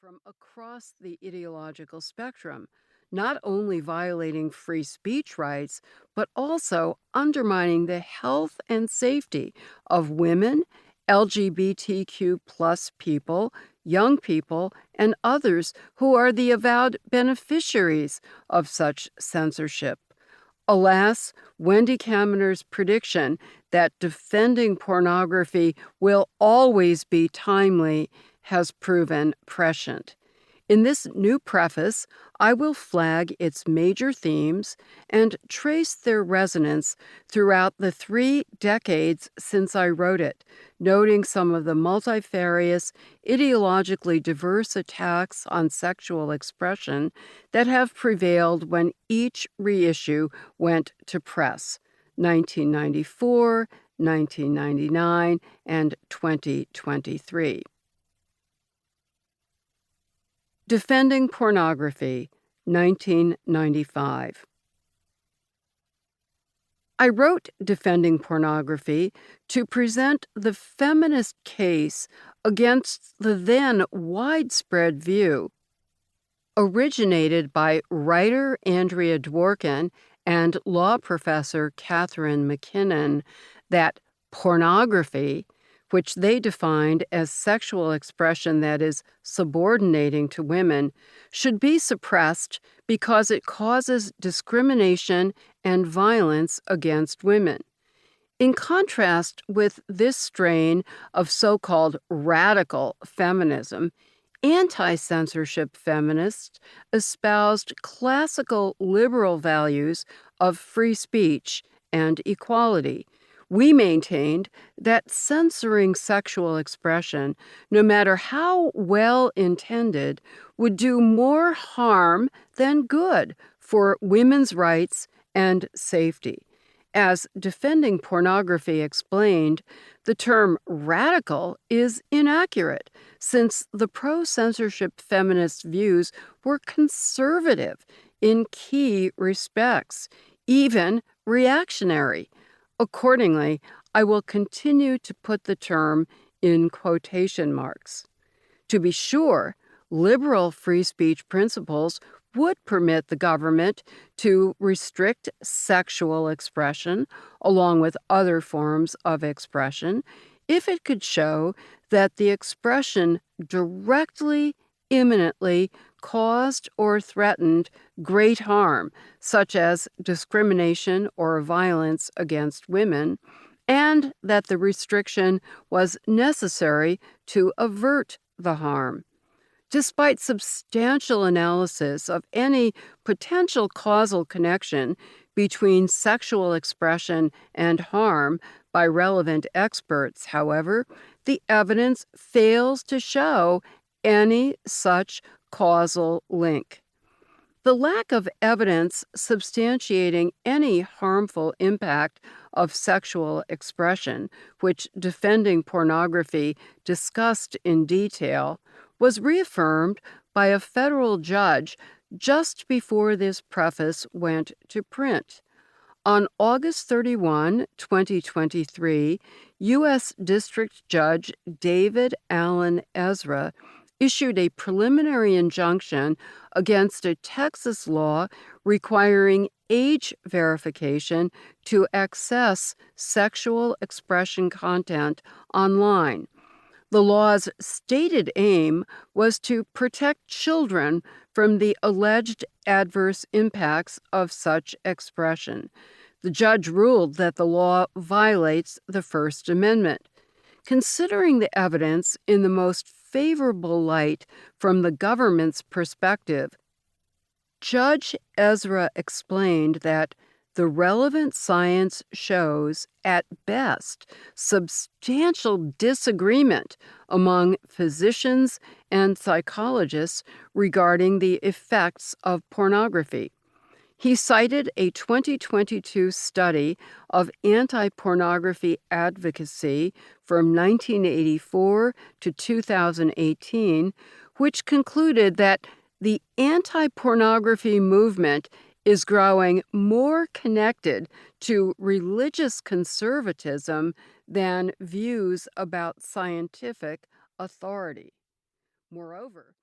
from across the ideological spectrum, not only violating free speech rights, but also undermining the health and safety of women, LGBTQ plus people, young people, and others who are the avowed beneficiaries of such censorship. Alas, Wendy Kamener's prediction that defending pornography will always be timely has proven prescient. In this new preface, I will flag its major themes and trace their resonance throughout the 3 decades since I wrote it, noting some of the multifarious, ideologically diverse attacks on sexual expression that have prevailed when each reissue went to press: 1994, 1999, and 2023. Defending Pornography, 1995. I wrote Defending Pornography to present the feminist case against the then widespread view, originated by writer Andrea Dworkin and law professor Catherine McKinnon, that pornography, which they defined as sexual expression that is subordinating to women, should be suppressed because it causes discrimination and violence against women. In contrast with this strain of so-called radical feminism, anti-censorship feminists espoused classical liberal values of free speech and equality. We maintained that censoring sexual expression, no matter how well intended, would do more harm than good for women's rights and safety. As Defending Pornography explained, the term radical is inaccurate, since the pro-censorship feminist views were conservative in key respects, even reactionary. Accordingly, I will continue to put the term in quotation marks. To be sure, liberal free speech principles would permit the government to restrict sexual expression, along with other forms of expression, if it could show that the expression directly, imminently caused or threatened great harm, such as discrimination or violence against women, and that the restriction was necessary to avert the harm. Despite substantial analysis of any potential causal connection between sexual expression and harm by relevant experts, however, the evidence fails to show any such causal link. The lack of evidence substantiating any harmful impact of sexual expression, which Defending Pornography discussed in detail, was reaffirmed by a federal judge just before this preface went to print. On August 31, 2023, U.S. District Judge David Allen Ezra issued a preliminary injunction against a Texas law requiring age verification to access sexual expression content online. The law's stated aim was to protect children from the alleged adverse impacts of such expression. The judge ruled that the law violates the First Amendment. Considering the evidence in the most favorable light from the government's perspective, Judge Ezra explained that the relevant science shows, at best, substantial disagreement among physicians and psychologists regarding the effects of pornography. He cited a 2022 study of anti-pornography advocacy from 1984 to 2018, which concluded that the anti-pornography movement is growing more connected to religious conservatism than views about scientific authority. Moreover,